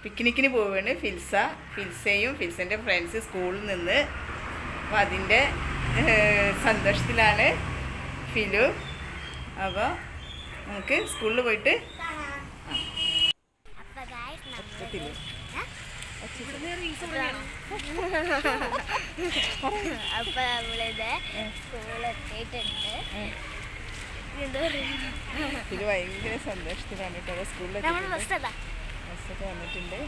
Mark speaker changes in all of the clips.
Speaker 1: പിക്നിക്കിന് പോവുകയാണ് ഫിൽസയും ഫിൽസൻ്റെ ഫ്രണ്ട്സ് സ്കൂളിൽ നിന്ന്. അപ്പോൾ അതിൻ്റെ സന്തോഷത്തിലാണ് ഫിലു. അപ്പോൾ നമുക്ക് സ്കൂളിൽ പോയിട്ട്
Speaker 2: അപ്പൊ നമ്മളിത് സ്കൂളിലെത്തിയിട്ടുണ്ട്.
Speaker 1: ഫിലു ഭയങ്കര സന്തോഷത്തിലാണ് കേട്ടോ. സ്കൂളിലൊക്കെ വന്നിട്ടുണ്ട്.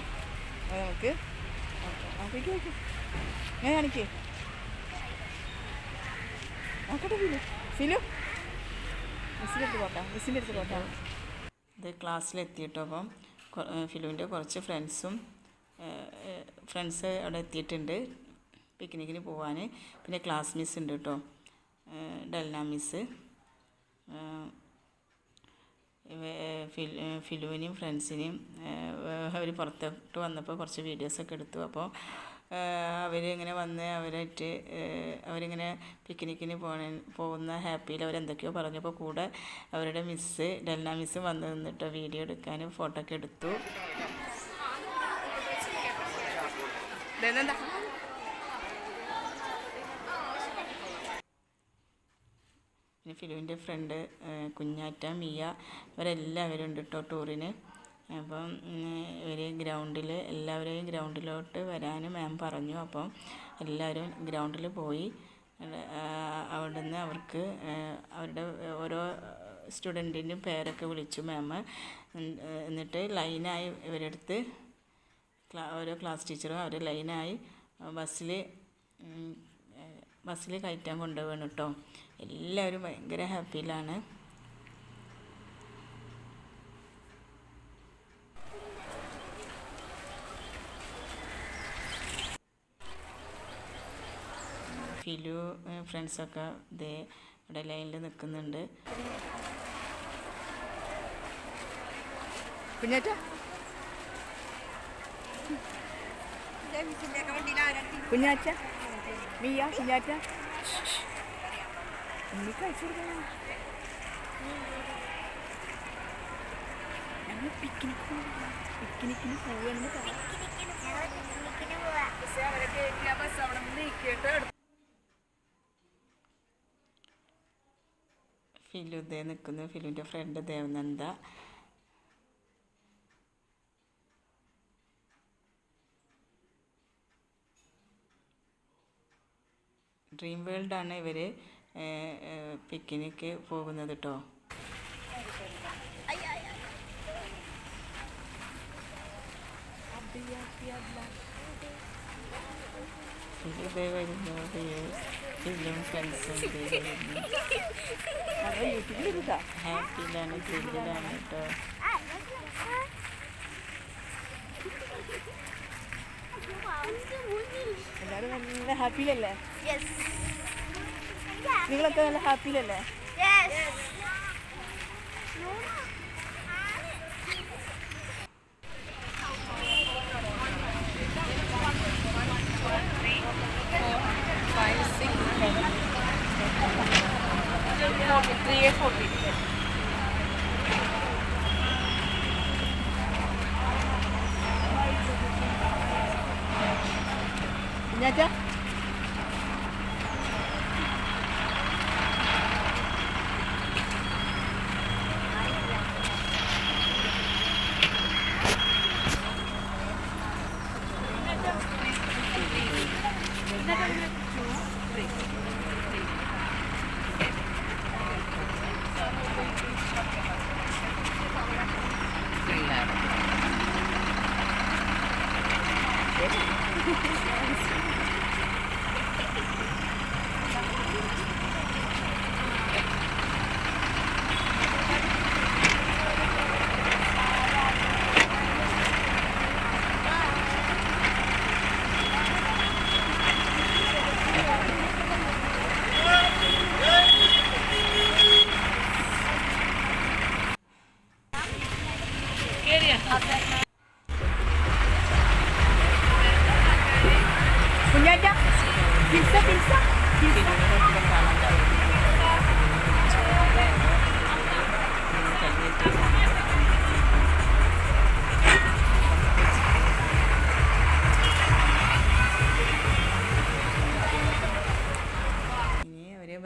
Speaker 1: അപ്പോൾ നമുക്ക് ഞാൻ കാണിക്കേ നോക്കട്ടെ ഫിലു മിസ്സിൻ്റെ അടുത്ത് പോട്ടാ. ഇത് ക്ലാസ്സിലെത്തിയിട്ടോ. അപ്പം ഫിലുവിൻ്റെ കുറച്ച് ഫ്രണ്ട്സ് അവിടെ എത്തിയിട്ടുണ്ട് പിക്നിക്കിന് പോകാൻ. പിന്നെ ക്ലാസ് മിസ് ഉണ്ട് കേട്ടോ, ഡെൽന മിസ്. ഫിലുവിനെയും ഫ്രണ്ട്സിനെയും അവർ പുറത്തോട്ട് വന്നപ്പോൾ കുറച്ച് വീഡിയോസൊക്കെ എടുത്തു. അപ്പോൾ അവരിങ്ങനെ വന്ന് അവരിങ്ങനെ പിക്നിക്കിന് പോകുന്ന ഹാപ്പിയിൽ അവരെന്തൊക്കെയോ പറഞ്ഞപ്പോൾ കൂടെ അവരുടെ മിസ്സ് ഡെൽന മിസ് വന്ന് നിന്നിട്ട് വീഡിയോ എടുക്കാനും ഫോട്ടോ ഒക്കെ എടുത്തു. പിന്നെ ഫിലുവിൻ്റെ ഫ്രണ്ട് കുഞ്ഞാറ്റ, മിയ ഇവരെല്ലാവരും ഉണ്ട് കേട്ടോ ടൂറിന്. അപ്പം എല്ലാവരെയും ഗ്രൗണ്ടിലോട്ട് വരാൻ മാം പറഞ്ഞു. അപ്പം എല്ലാവരും ഗ്രൗണ്ടിൽ പോയി. അവിടുന്ന് അവർക്ക് അവരുടെ ഓരോ സ്റ്റുഡൻറ്റിൻ്റെയും പേരൊക്കെ വിളിച്ചു മാം. എന്നിട്ട് ലൈനായി ഇവരെടുത്ത് ഓരോ ക്ലാസ് ടീച്ചറും അവർ ലൈനായി ബസ്സിൽ കയറ്റാൻ കൊണ്ടുപോകണം കേട്ടോ. എല്ലാവരും ഭയങ്കര ഹാപ്പിയിലാണ്. ഫിലു ഫ്രണ്ട്സൊക്കെ ഇതേ ഇവിടെ ലൈനിൽ നിൽക്കുന്നുണ്ട്. കുഞ്ഞാറ്റ മിയ കുഞ്ഞാറ്റ ഞങ്ങൾ പിക്നിക്കിന് പോവുകയാണെന്ന് പറയാം. ഫിലു ഇതേ നിൽക്കുന്നു, ഫിലുവിൻ്റെ ഫ്രണ്ട് ദേവനന്ദ. ഡ്രീം വേൾഡാണ് ഇവർ പിക്നിക്ക് പോകുന്നത് കേട്ടോ. ഇതേ വരുന്നു ഫിലും ഫ്രണ്ട്സും ഹാപ്പിയിലാണ് ത്രില്ലിലാണ് കേട്ടോ. എല്ലാവരും നല്ല ഹാപ്പിയിലല്ലേ? നിങ്ങളൊക്കെ നല്ല ഹാപ്പിയിലല്ലേ? കുഞ്ഞാറ്റ കുഞ്ഞാറ്റ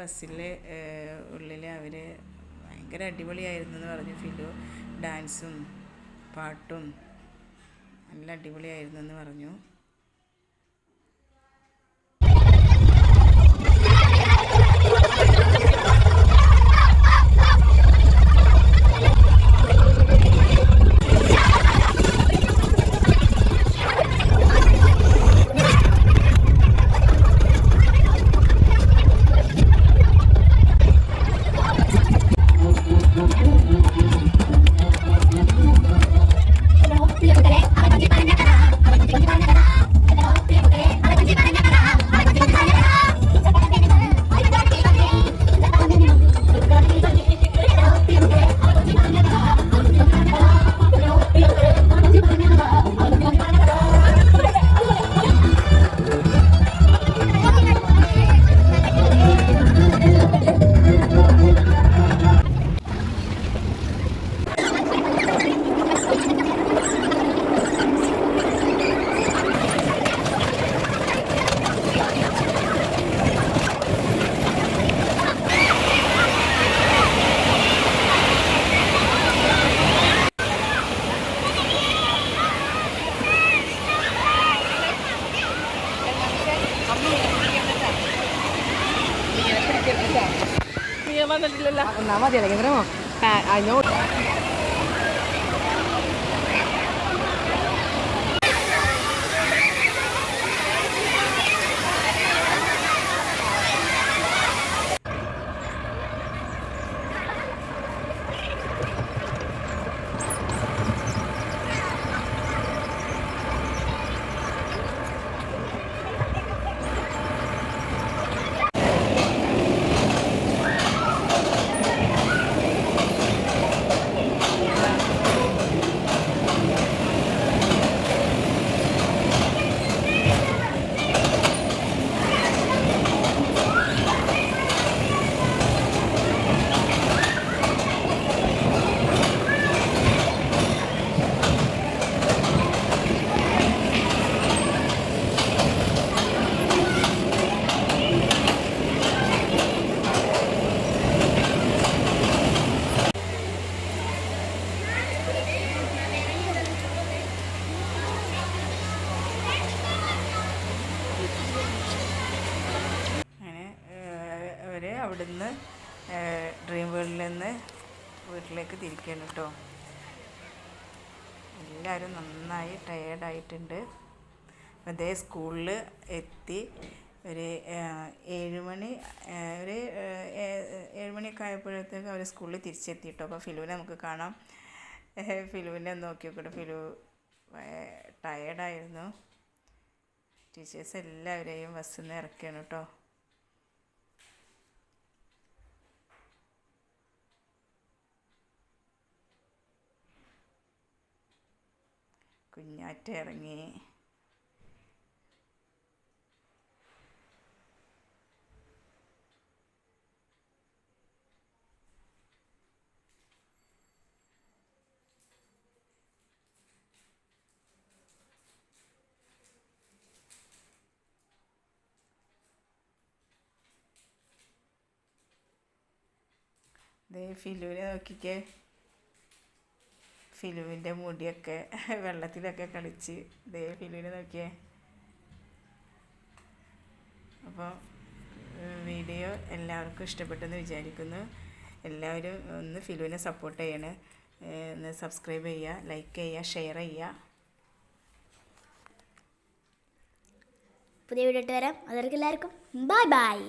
Speaker 1: ബസ്സിലെ ഉള്ളിൽ അവർ ഭയങ്കര അടിപൊളിയായിരുന്നു എന്ന് പറഞ്ഞു ഫിലു. ഡാൻസും പാട്ടും നല്ല അടിപൊളിയായിരുന്നു എന്ന് പറഞ്ഞു.
Speaker 3: ഒന്നാ മതി അല്ലെങ്കിൽ അതിനോട്
Speaker 1: അവിടുന്ന് ഡ്രീം വേൾഡിൽ നിന്ന് വീട്ടിലേക്ക് തിരിക്കുകയാണ് കേട്ടോ. എല്ലാവരും നന്നായി ടയേർഡായിട്ടുണ്ട്. അതേ സ്കൂളിൽ എത്തി ഒരു 7 മണി ഒരു 7 മണിയൊക്കെ ആയപ്പോഴത്തേക്ക് അവർ സ്കൂളിൽ തിരിച്ചെത്തി കേട്ടോ. അപ്പോൾ ഫിലുവിനെ നമുക്ക് കാണാം. ഫിലുവിനെ നോക്കിയോട്ടെ. ഫിലു ടയേർഡായിരുന്നു. ടീച്ചേഴ്സ് എല്ലാവരെയും ബസ്സിൽ നിന്ന് ഇറക്കുകയാണ് കേട്ടോ. കുഞ്ഞാറ്റ ഇറങ്ങി. ഫിലുവിനെ നോക്കിക്കേ. ഫിലുവിൻ്റെ മുടിയൊക്കെ വെള്ളത്തിലൊക്കെ കളിച്ച് ഫിലുവിനെ നോക്കിയേ. അപ്പോൾ വീഡിയോ എല്ലാവർക്കും ഇഷ്ടപ്പെട്ടെന്ന് വിചാരിക്കുന്നു. എല്ലാവരും ഒന്ന് ഫിലുവിനെ സപ്പോർട്ട് ചെയ്യണേ. ഒന്ന് സബ്സ്ക്രൈബ് ചെയ്യുക, ലൈക്ക് ചെയ്യുക, ഷെയർ ചെയ്യുക.
Speaker 2: പുതിയ വീഡിയോ ഇട്ട് വരാം. അതെല്ലാവർക്കും ബൈ ബൈ.